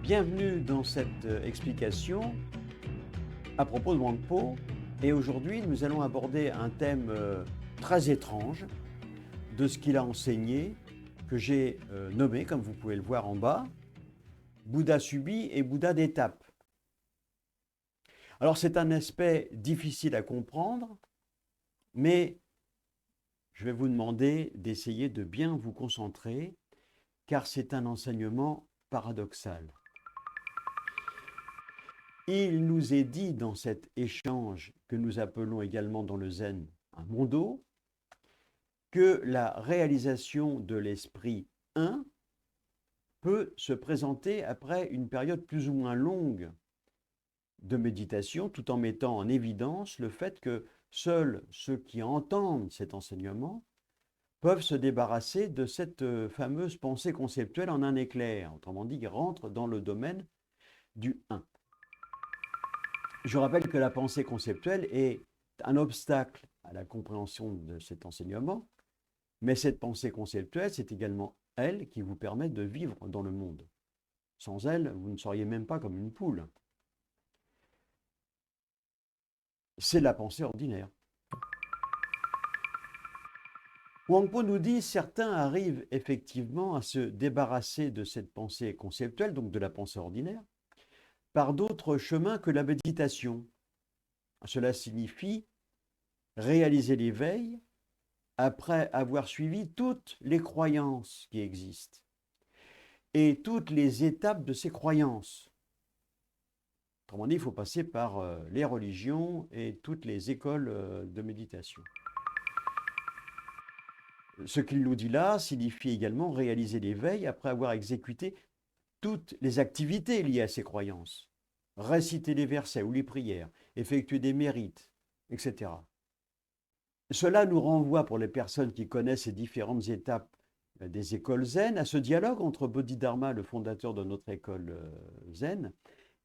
Bienvenue dans cette explication à propos de Wang Po. Et aujourd'hui, nous allons aborder un thème très étrange de ce qu'il a enseigné, que j'ai nommé, comme vous pouvez le voir en bas, Bouddha subi et Bouddha d'étape. Alors c'est un aspect difficile à comprendre, mais je vais vous demander d'essayer de bien vous concentrer, car c'est un enseignement paradoxal. Il nous est dit dans cet échange que nous appelons également dans le zen un mondo, que la réalisation de l'esprit 1 peut se présenter après une période plus ou moins longue de méditation, tout en mettant en évidence le fait que seuls ceux qui entendent cet enseignement peuvent se débarrasser de cette fameuse pensée conceptuelle en un éclair, autrement dit, rentre dans le domaine du 1. Je rappelle que la pensée conceptuelle est un obstacle à la compréhension de cet enseignement, mais cette pensée conceptuelle, c'est également elle qui vous permet de vivre dans le monde. Sans elle, vous ne seriez même pas comme une poule. C'est la pensée ordinaire. Wang Po nous dit, certains arrivent effectivement à se débarrasser de cette pensée conceptuelle, donc de la pensée ordinaire, par d'autres chemins que la méditation. Cela signifie réaliser l'éveil après avoir suivi toutes les croyances qui existent et toutes les étapes de ces croyances. Autrement dit, il faut passer par les religions et toutes les écoles de méditation. Ce qu'il nous dit là signifie également réaliser l'éveil après avoir exécuté toutes les activités liées à ces croyances. Réciter les versets ou les prières, effectuer des mérites, etc. Cela nous renvoie, pour les personnes qui connaissent ces différentes étapes des écoles zen, à ce dialogue entre Bodhidharma, le fondateur de notre école zen,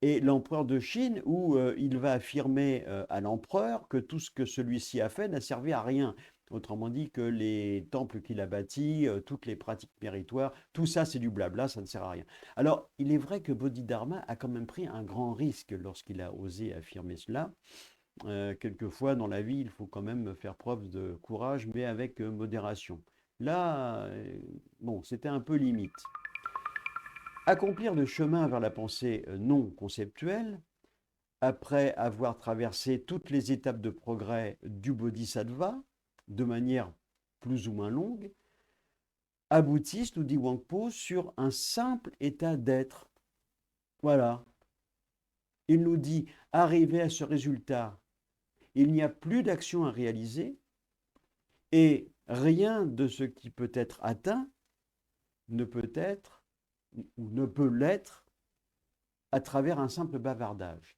et l'empereur de Chine, où il va affirmer à l'empereur que tout ce que celui-ci a fait n'a servi à rien. Autrement dit, que les temples qu'il a bâtis, toutes les pratiques méritoires, tout ça c'est du blabla, ça ne sert à rien. Alors, il est vrai que Bodhidharma a quand même pris un grand risque lorsqu'il a osé affirmer cela. Quelquefois dans la vie, il faut quand même faire preuve de courage, mais avec modération. Là, bon, c'était un peu limite. Accomplir le chemin vers la pensée non conceptuelle, après avoir traversé toutes les étapes de progrès du bodhisattva, de manière plus ou moins longue, aboutissent, nous dit Wang Po, sur un simple état d'être. Voilà. Il nous dit, arrivé à ce résultat, il n'y a plus d'action à réaliser et rien de ce qui peut être atteint ne peut être ou ne peut l'être à travers un simple bavardage.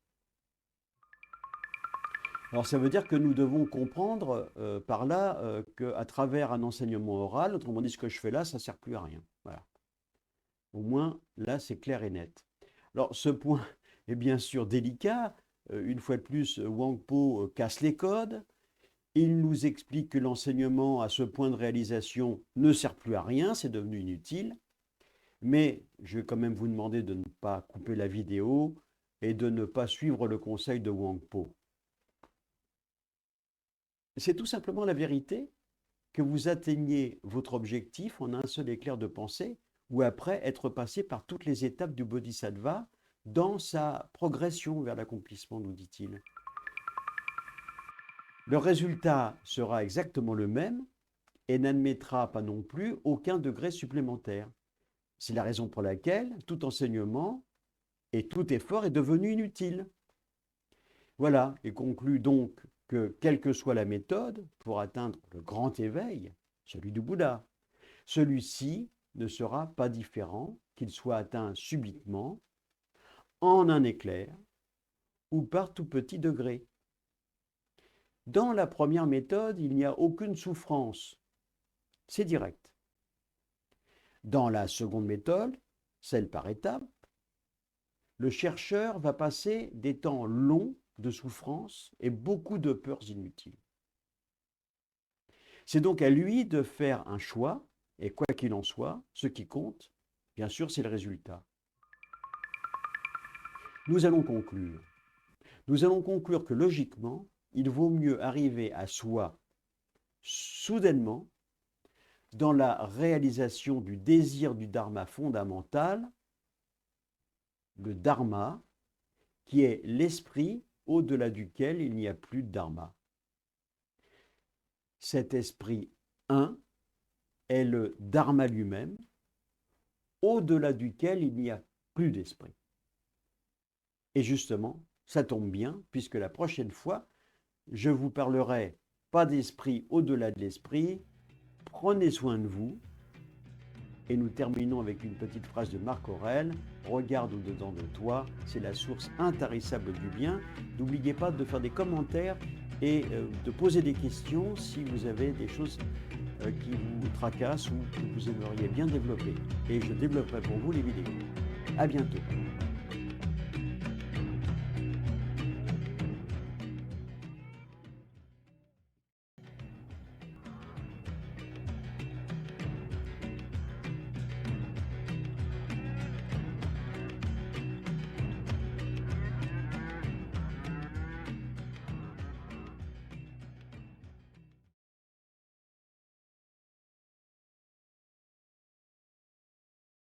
Alors ça veut dire que nous devons comprendre par là qu'à travers un enseignement oral, autrement dit ce que je fais là, ça ne sert plus à rien. Voilà. Au moins là c'est clair et net. Alors ce point est bien sûr délicat. Une fois de plus, Wang Po casse les codes. Il nous explique que l'enseignement à ce point de réalisation ne sert plus à rien, c'est devenu inutile. Mais je vais quand même vous demander de ne pas couper la vidéo et de ne pas suivre le conseil de Wang Po. C'est tout simplement la vérité que vous atteigniez votre objectif en un seul éclair de pensée ou après être passé par toutes les étapes du bodhisattva dans sa progression vers l'accomplissement, nous dit-il. Le résultat sera exactement le même et n'admettra pas non plus aucun degré supplémentaire. C'est la raison pour laquelle tout enseignement et tout effort est devenu inutile. Voilà, et conclut donc que quelle que soit la méthode pour atteindre le grand éveil, celui du Bouddha, celui-ci ne sera pas différent qu'il soit atteint subitement, en un éclair ou par tout petit degré. Dans la première méthode, il n'y a aucune souffrance, c'est direct. Dans la seconde méthode, celle par étapes, le chercheur va passer des temps longs de souffrance et beaucoup de peurs inutiles. C'est donc à lui de faire un choix, et quoi qu'il en soit, ce qui compte, bien sûr, c'est le résultat. Nous allons conclure. Nous allons conclure que logiquement, il vaut mieux arriver à soi soudainement dans la réalisation du désir du dharma fondamental, le dharma, qui est l'esprit au-delà duquel il n'y a plus de dharma. Cet esprit un est le dharma lui-même, au-delà duquel il n'y a plus d'esprit. Et justement, ça tombe bien, puisque la prochaine fois, je vous parlerai pas d'esprit au-delà de l'esprit. Prenez soin de vous. Et nous terminons avec une petite phrase de Marc Aurèle. Regarde au-dedans de toi, c'est la source intarissable du bien. N'oubliez pas de faire des commentaires et de poser des questions si vous avez des choses qui vous tracassent ou que vous aimeriez bien développer. Et je développerai pour vous les vidéos. À bientôt.